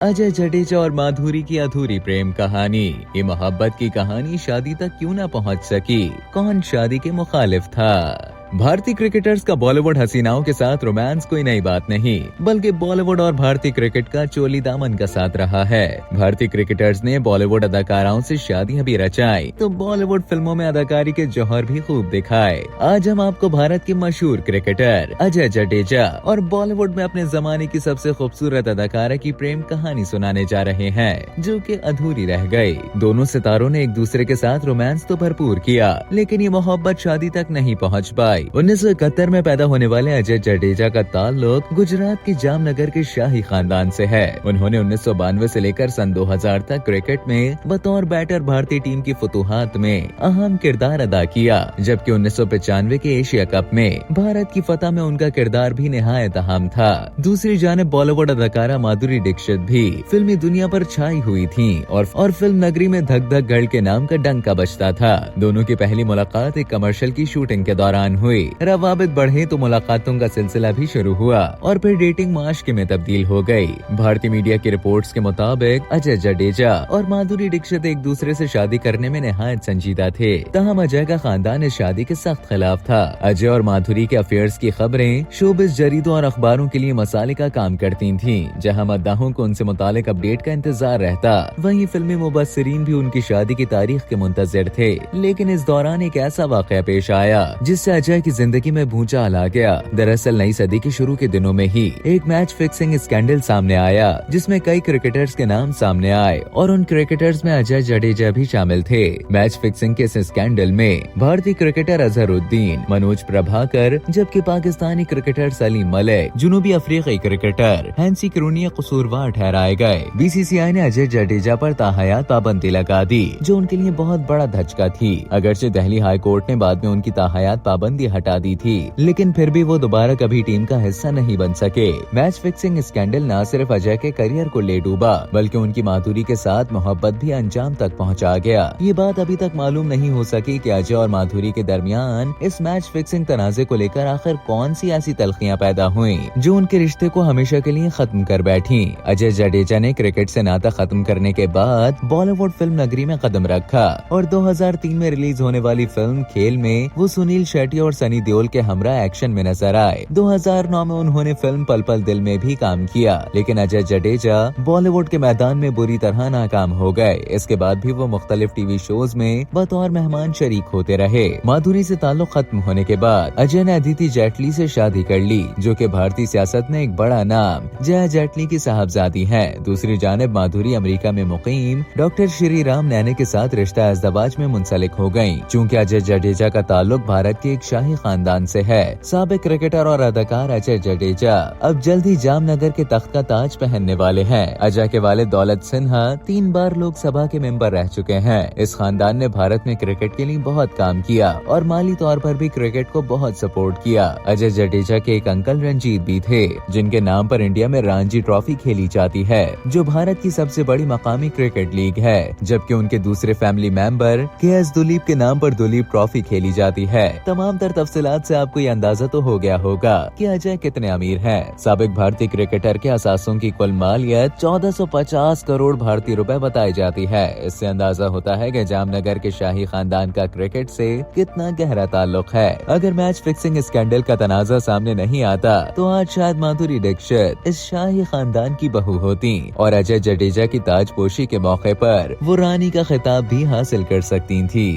अजय जडेजा और माधुरी की अधूरी प्रेम कहानी। ये मोहब्बत की कहानी शादी तक क्यों न पहुंच सकी? कौन शादी के मुखालिफ था? भारतीय क्रिकेटर्स का बॉलीवुड हसीनाओं के साथ रोमांस कोई नई बात नहीं, बल्कि बॉलीवुड और भारतीय क्रिकेट का चोली दामन का साथ रहा है। भारतीय क्रिकेटर्स ने बॉलीवुड अदाकाराओं से शादियां भी रचाई, तो बॉलीवुड फिल्मों में अदाकारी के जौहर भी खूब दिखाए। आज हम आपको भारत के मशहूर क्रिकेटर अजय जडेजा और बॉलीवुड में अपने जमाने की सबसे खूबसूरत अदाकारा की प्रेम कहानी सुनाने जा रहे हैं, जो कि अधूरी रह गई। दोनों सितारों ने एक दूसरे के साथ रोमांस तो भरपूर किया, लेकिन ये मोहब्बत शादी तक नहीं पहुंच पाई। 1971 में पैदा होने वाले अजय जडेजा का ताल्लुक गुजरात के जामनगर के शाही खानदान से है। उन्होंने 1992 से लेकर सन 2000 तक क्रिकेट में बतौर बैटर भारतीय टीम की फतूहात में अहम किरदार अदा किया, जबकि 1995 के एशिया कप में भारत की फतह में उनका किरदार भी निहायत अहम था। दूसरी जानिब बॉलीवुड अदाकारा माधुरी दीक्षित भी फिल्मी दुनिया पर छाई हुई थी और फिल्म नगरी में धक धक गर्ल के नाम का डंका बजता था। दोनों की पहली मुलाकात एक कमर्शियल की शूटिंग के दौरान हुई। रवाबित बढ़े तो मुलाकातों का सिलसिला भी शुरू हुआ और फिर डेटिंग माशके में तब्दील हो गई। भारतीय मीडिया की रिपोर्ट्स के मुताबिक अजय जडेजा और माधुरी दीक्षित एक दूसरे से शादी करने में निहायत संजीदा थे। तहम अजय का खानदान इस शादी के सख्त खिलाफ था। अजय और माधुरी के अफेयर्स की खबरें शोबिस जरीदों और अखबारों के लिए मसाले का काम करती थीं, जहां मद्दाहों को उनसे मुतालिक अपडेट का इंतजार रहता। वहीं फिल्मी मुबस्सिरीन भी उनकी शादी की तारीख के मुंतजिर थे, लेकिन इस दौरान एक ऐसा वाकया पेश आया जिससे अजय की जिंदगी में भूचाल आ गया। दरअसल नई सदी के शुरू के दिनों में ही एक मैच फिक्सिंग स्कैंडल सामने आया, जिसमें कई क्रिकेटर्स के नाम सामने आए और उन क्रिकेटर्स में अजय जडेजा भी शामिल थे। मैच फिक्सिंग के इस स्कैंडल में भारतीय क्रिकेटर अजहरुद्दीन, मनोज प्रभाकर, जबकि पाकिस्तानी क्रिकेटर सलीम मलिक, जुनूबी अफ्रीकी क्रिकेटर हैंसी क्रूनी कसूरवार ठहराए गए। बीसीसीआई ने अजय जडेजा पर ताहयात पाबंदी लगा दी, जो उनके लिए बहुत बड़ा धचका थी। अगरचे दिल्ली हाई कोर्ट ने बाद में उनकी ताहयात पाबंदी हटा दी थी, लेकिन फिर भी वो दोबारा कभी टीम का हिस्सा नहीं बन सके। मैच फिक्सिंग स्कैंडल न सिर्फ अजय के करियर को ले डूबा, बल्कि उनकी माधुरी के साथ मोहब्बत भी अंजाम तक पहुंचा गया। ये बात अभी तक मालूम नहीं हो सकी कि अजय और माधुरी के दरमियान इस मैच फिक्सिंग तनाजे को लेकर आखिर कौन सी ऐसी तल्खियां पैदा हुई जो उनके रिश्ते को हमेशा के लिए खत्म कर बैठी। अजय जडेजा ने क्रिकेट से नाता खत्म करने के बाद बॉलीवुड फिल्म नगरी में कदम रखा और 2003 में रिलीज होने वाली फिल्म खेल में वो सुनील शेट्टी और सनी देओल के हमरा एक्शन में नजर आए। 2009 में उन्होंने फिल्म पल पल दिल में भी काम किया, लेकिन अजय जडेजा बॉलीवुड के मैदान में बुरी तरह नाकाम हो गए। इसके बाद भी वो मुख्तलिफ टीवी शोज में बतौर मेहमान शरीक होते रहे। माधुरी से ताल्लुक खत्म होने के बाद अजय ने अदिति जेटली से शादी कर ली, जो कि भारतीय सियासत में एक बड़ा नाम जया जेटली की साहबजादी है। दूसरी जानिब माधुरी अमेरिका में मुकीम डॉक्टर श्री राम नैने के साथ रिश्ता अज़दवाज में मुंसलिक हो गयी। चूँकि अजय जडेजा का ताल्लुक भारत के एक शाही खानदान से है, साबिक क्रिकेटर और अदाकार अजय जडेजा अब जल्द ही जामनगर के तख्त का ताज पहनने वाले हैं। अजय के वालिद दौलत सिन्हा 3 बार लोकसभा के मेंबर रह चुके हैं। इस खानदान ने भारत में क्रिकेट के लिए बहुत काम किया और माली तौर पर भी क्रिकेट को बहुत सपोर्ट किया। अजय जडेजा के एक अंकल रंजीत भी थे, जिनके नाम पर इंडिया में रणजी ट्रॉफी खेली जाती है, जो भारत की सबसे बड़ी मकामी क्रिकेट लीग है। जबकि उनके दूसरे फैमिली मेंबर के.एस. दुलीप के नाम पर दुलीप ट्रॉफी खेली जाती है। तमाम तर तफसीलात से आपको ये अंदाजा तो हो गया होगा कि अजय कितने अमीर हैं। साबिक भारतीय क्रिकेटर के असासों की कुल मालियत 1450 करोड़ भारतीय रुपए बताई जाती है। इससे अंदाजा होता है कि जामनगर के शाही खानदान का क्रिकेट से कितना गहरा ताल्लुक है। अगर मैच फिक्सिंग स्कैंडल का तनाजा सामने नहीं आता तो आज शायद माधुरी दीक्षित इस शाही खानदान की बहू होती और अजय जडेजा की ताजपोशी के मौके पर वो रानी का खिताब भी हासिल कर सकती थी।